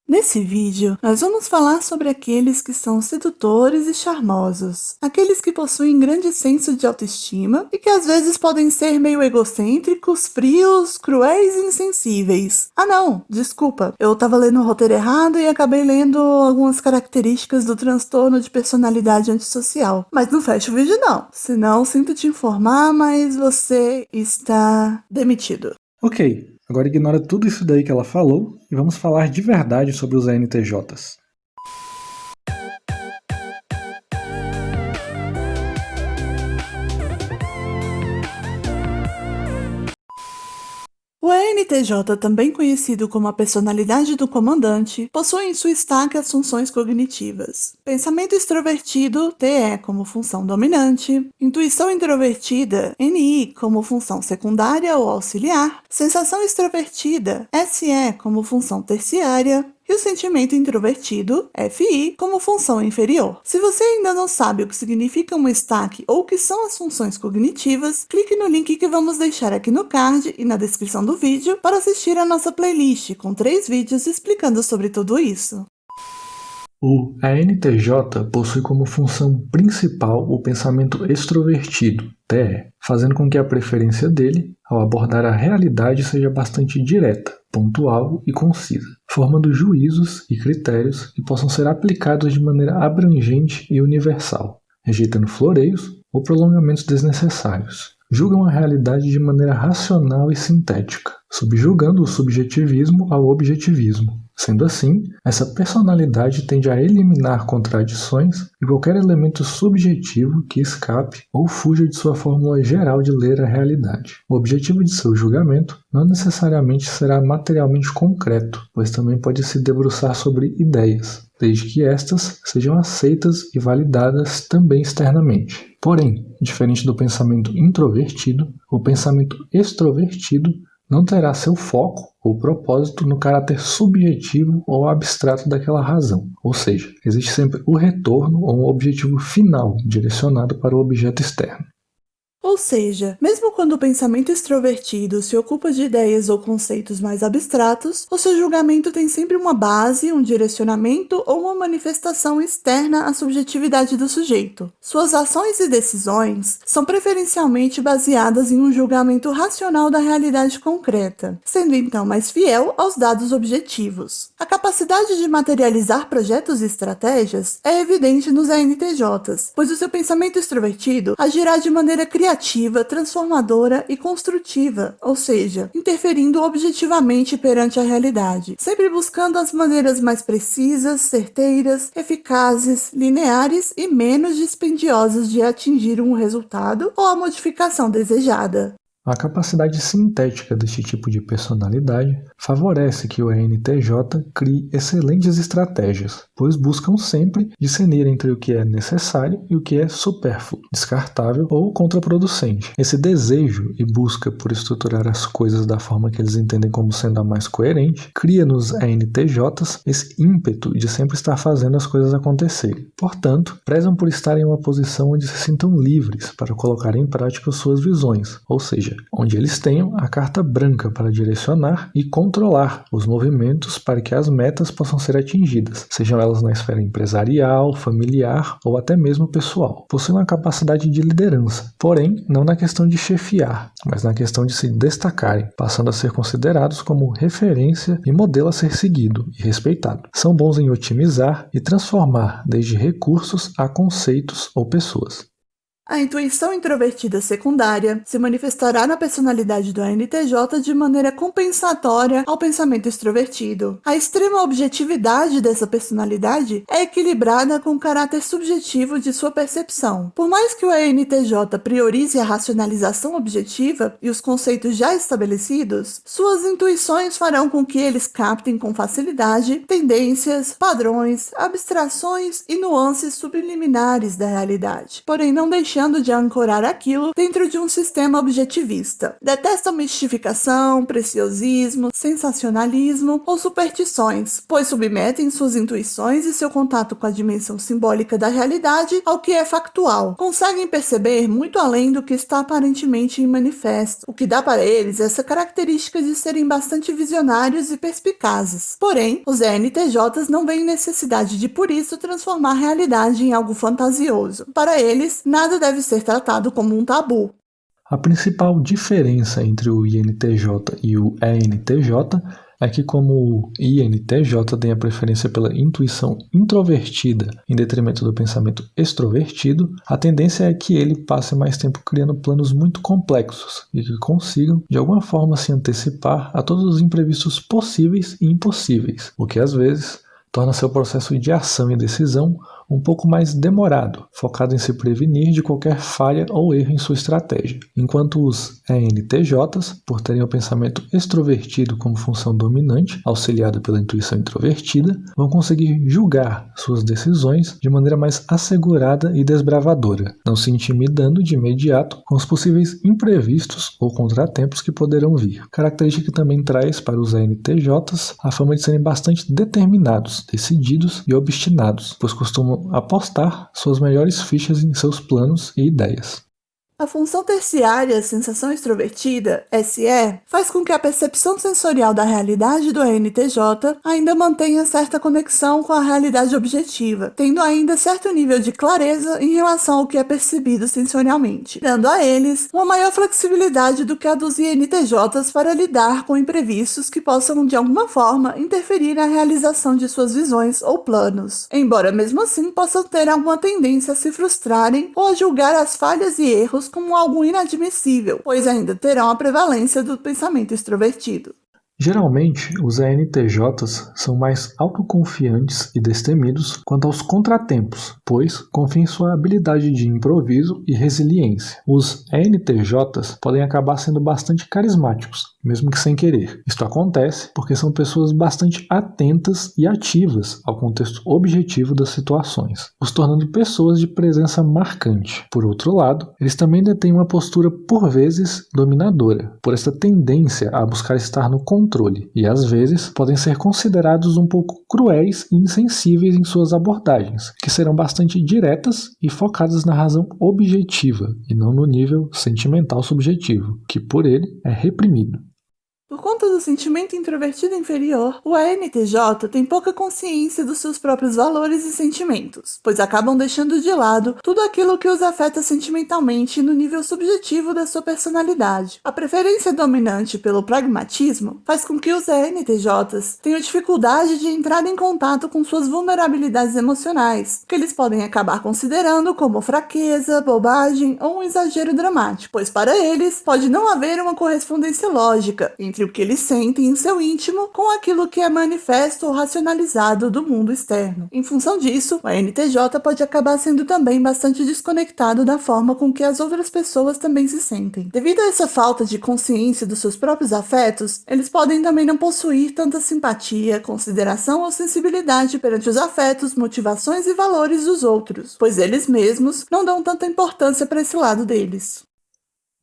Nesse vídeo, nós vamos falar sobre aqueles que são sedutores e charmosos, aqueles que possuem grande senso de autoestima e que às vezes podem ser meio egocêntricos, frios, cruéis e insensíveis. Ah não, desculpa, eu tava lendo o roteiro errado e acabei lendo algumas características do transtorno de personalidade antissocial. Mas não fecha o vídeo não, senão sinto te informar, mas você está demitido. Ok, agora ignora tudo isso daí que ela falou e vamos falar de verdade sobre os ANTJs. O ENTJ, também conhecido como a personalidade do comandante, possui em sua estaca as funções cognitivas. Pensamento extrovertido, TE, como função dominante. Intuição introvertida, NI, como função secundária ou auxiliar. Sensação extrovertida, SE, como função terciária. E o sentimento introvertido, FI, como função inferior. Se você ainda não sabe o que significa um stack ou o que são as funções cognitivas, clique no link que vamos deixar aqui no card e na descrição do vídeo para assistir a nossa playlist com 3 vídeos explicando sobre tudo isso. O ANTJ possui como função principal o pensamento extrovertido, TE, fazendo com que a preferência dele, ao abordar a realidade, seja bastante direta, pontual e concisa, formando juízos e critérios que possam ser aplicados de maneira abrangente e universal, rejeitando floreios ou prolongamentos desnecessários. Julgam a realidade de maneira racional e sintética, subjugando o subjetivismo ao objetivismo. Sendo assim, essa personalidade tende a eliminar contradições e qualquer elemento subjetivo que escape ou fuja de sua fórmula geral de ler a realidade. O objetivo de seu julgamento não necessariamente será materialmente concreto, pois também pode se debruçar sobre ideias, desde que estas sejam aceitas e validadas também externamente. Porém, diferente do pensamento introvertido, o pensamento extrovertido não terá seu foco ou propósito no caráter subjetivo ou abstrato daquela razão, ou seja, existe sempre o retorno ou um objetivo final direcionado para o objeto externo. Ou seja, mesmo quando o pensamento extrovertido se ocupa de ideias ou conceitos mais abstratos, o seu julgamento tem sempre uma base, um direcionamento ou uma manifestação externa à subjetividade do sujeito. Suas ações e decisões são preferencialmente baseadas em um julgamento racional da realidade concreta, sendo então mais fiel aos dados objetivos. A capacidade de materializar projetos e estratégias é evidente nos ANTJs, pois o seu pensamento extrovertido agirá de maneira criativa, transformadora e construtiva, ou seja, interferindo objetivamente perante a realidade, sempre buscando as maneiras mais precisas, certeiras, eficazes, lineares e menos dispendiosas de atingir um resultado ou a modificação desejada. A capacidade sintética deste tipo de personalidade favorece que o ENTJ crie excelentes estratégias, pois buscam sempre discernir entre o que é necessário e o que é supérfluo, descartável ou contraproducente. Esse desejo e busca por estruturar as coisas da forma que eles entendem como sendo a mais coerente, cria nos ENTJs esse ímpeto de sempre estar fazendo as coisas acontecerem. Portanto, prezam por estar em uma posição onde se sintam livres para colocar em prática suas visões, ou seja, onde eles tenham a carta branca para direcionar e controlar os movimentos para que as metas possam ser atingidas, sejam elas na esfera empresarial, familiar ou até mesmo pessoal. Possuem uma capacidade de liderança, porém não na questão de chefiar, mas na questão de se destacarem, passando a ser considerados como referência e modelo a ser seguido e respeitado. São bons em otimizar e transformar desde recursos a conceitos ou pessoas. A intuição introvertida secundária se manifestará na personalidade do ANTJ de maneira compensatória ao pensamento extrovertido. A extrema objetividade dessa personalidade é equilibrada com o caráter subjetivo de sua percepção. Por mais que o ANTJ priorize a racionalização objetiva e os conceitos já estabelecidos, suas intuições farão com que eles captem com facilidade tendências, padrões, abstrações e nuances subliminares da realidade, porém não deixando deixando de ancorar aquilo dentro de um sistema objetivista. Detestam mistificação, preciosismo, sensacionalismo ou superstições, pois submetem suas intuições e seu contato com a dimensão simbólica da realidade ao que é factual. Conseguem perceber muito além do que está aparentemente em manifesto, o que dá para eles essa característica de serem bastante visionários e perspicazes. Porém, os ENTJs não veem necessidade de, por isso, transformar a realidade em algo fantasioso. Para eles, nada deve ser tratado como um tabu. A principal diferença entre o INTJ e o ENTJ é que, como o INTJ tem a preferência pela intuição introvertida em detrimento do pensamento extrovertido, a tendência é que ele passe mais tempo criando planos muito complexos e que consigam, de alguma forma, se antecipar a todos os imprevistos possíveis e impossíveis, o que às vezes torna seu processo de ação e decisão um pouco mais demorado, focado em se prevenir de qualquer falha ou erro em sua estratégia, enquanto os ENTJs, por terem o pensamento extrovertido como função dominante, auxiliado pela intuição introvertida, vão conseguir julgar suas decisões de maneira mais assegurada e desbravadora, não se intimidando de imediato com os possíveis imprevistos ou contratempos que poderão vir, característica que também traz para os ENTJs a fama de serem bastante determinados, decididos e obstinados, pois costumam apostar suas melhores fichas em seus planos e ideias. A função terciária, sensação extrovertida, SE, faz com que a percepção sensorial da realidade do ENTJ ainda mantenha certa conexão com a realidade objetiva, tendo ainda certo nível de clareza em relação ao que é percebido sensorialmente, dando a eles uma maior flexibilidade do que a dos INTJs para lidar com imprevistos que possam de alguma forma interferir na realização de suas visões ou planos, embora mesmo assim possam ter alguma tendência a se frustrarem ou a julgar as falhas e erros como algo inadmissível, pois ainda terão a prevalência do pensamento extrovertido. Geralmente, os ENTJs são mais autoconfiantes e destemidos quanto aos contratempos, pois confiam em sua habilidade de improviso e resiliência. Os ENTJs podem acabar sendo bastante carismáticos, mesmo que sem querer. Isto acontece porque são pessoas bastante atentas e ativas ao contexto objetivo das situações, os tornando pessoas de presença marcante. Por outro lado, eles também detêm uma postura por vezes dominadora, por essa tendência a buscar estar no controle, e às vezes podem ser considerados um pouco cruéis e insensíveis em suas abordagens, que serão bastante diretas e focadas na razão objetiva, e não no nível sentimental subjetivo, que por ele é reprimido. Por conta do sentimento introvertido inferior, o ENTJ tem pouca consciência dos seus próprios valores e sentimentos, pois acabam deixando de lado tudo aquilo que os afeta sentimentalmente no nível subjetivo da sua personalidade. A preferência dominante pelo pragmatismo faz com que os ENTJs tenham dificuldade de entrar em contato com suas vulnerabilidades emocionais, que eles podem acabar considerando como fraqueza, bobagem ou um exagero dramático, pois para eles pode não haver uma correspondência lógica entre o que eles sentem em seu íntimo com aquilo que é manifesto ou racionalizado do mundo externo. Em função disso, o ENTJ pode acabar sendo também bastante desconectado da forma com que as outras pessoas também se sentem. Devido a essa falta de consciência dos seus próprios afetos, eles podem também não possuir tanta simpatia, consideração ou sensibilidade perante os afetos, motivações e valores dos outros, pois eles mesmos não dão tanta importância para esse lado deles.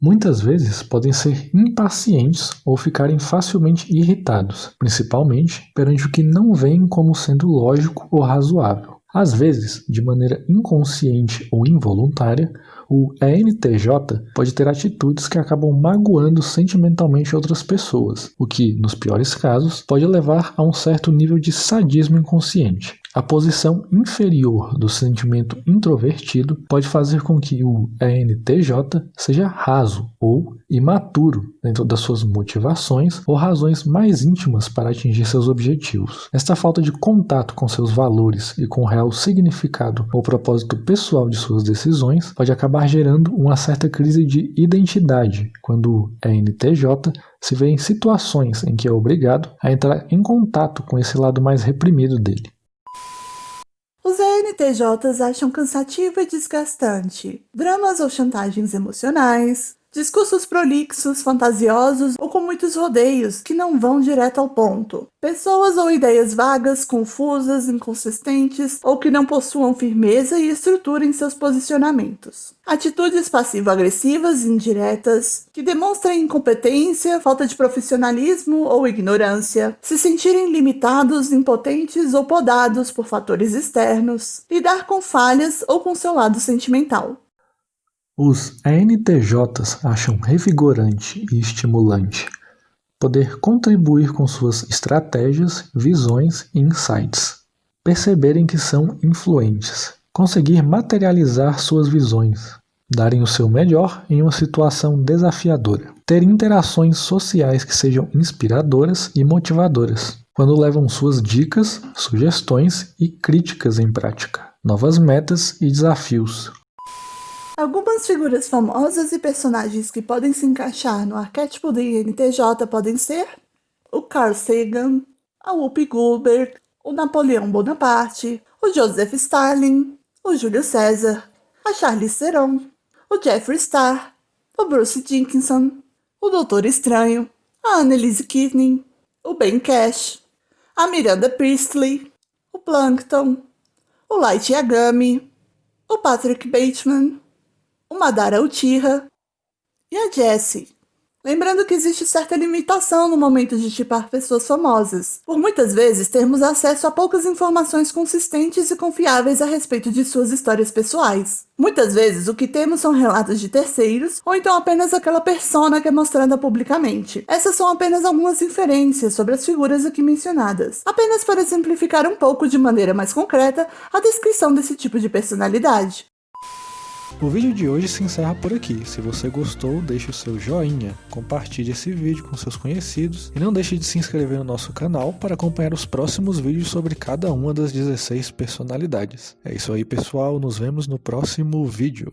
Muitas vezes podem ser impacientes ou ficarem facilmente irritados, principalmente perante o que não veem como sendo lógico ou razoável. Às vezes, de maneira inconsciente ou involuntária, o ENTJ pode ter atitudes que acabam magoando sentimentalmente outras pessoas, o que, nos piores casos, pode levar a um certo nível de sadismo inconsciente. A posição inferior do sentimento introvertido pode fazer com que o ENTJ seja raso ou imaturo dentro das suas motivações ou razões mais íntimas para atingir seus objetivos. Esta falta de contato com seus valores e com o real significado ou propósito pessoal de suas decisões pode acabar gerando uma certa crise de identidade, quando o ENTJ se vê em situações em que é obrigado a entrar em contato com esse lado mais reprimido dele. Os ENTJs acham cansativo e desgastante dramas ou chantagens emocionais, Discursos prolixos, fantasiosos ou com muitos rodeios que não vão direto ao ponto. Pessoas ou ideias vagas, confusas, inconsistentes ou que não possuam firmeza e estrutura em seus posicionamentos. Atitudes passivo-agressivas, indiretas, que demonstrem incompetência, falta de profissionalismo ou ignorância. Se sentirem limitados, impotentes ou podados por fatores externos. Lidar com falhas ou com seu lado sentimental. Os ENTJs acham revigorante e estimulante poder contribuir com suas estratégias, visões e insights, perceberem que são influentes, conseguir materializar suas visões, darem o seu melhor em uma situação desafiadora, ter interações sociais que sejam inspiradoras e motivadoras, quando levam suas dicas, sugestões e críticas em prática, novas metas e desafios. Algumas figuras famosas e personagens que podem se encaixar no arquétipo do INTJ podem ser o Carl Sagan, a Whoopi Goldberg, o Napoleão Bonaparte, o Joseph Stalin, o Júlio César, a Charlize Theron, o Jeffree Star, o Bruce Dickinson, o Doutor Estranho, a Annalise Keating, o Ben Cash, a Miranda Priestley, o Plankton, o Light Yagami, o Patrick Bateman, o Madara Uchiha e a Jessie. Lembrando que existe certa limitação no momento de tipar pessoas famosas, por muitas vezes termos acesso a poucas informações consistentes e confiáveis a respeito de suas histórias pessoais. Muitas vezes o que temos são relatos de terceiros, ou então apenas aquela persona que é mostrada publicamente. Essas são apenas algumas inferências sobre as figuras aqui mencionadas, apenas para exemplificar um pouco de maneira mais concreta a descrição desse tipo de personalidade. O vídeo de hoje se encerra por aqui. Se você gostou, deixe o seu joinha, compartilhe esse vídeo com seus conhecidos e não deixe de se inscrever no nosso canal para acompanhar os próximos vídeos sobre cada uma das 16 personalidades. É isso aí, pessoal, nos vemos no próximo vídeo.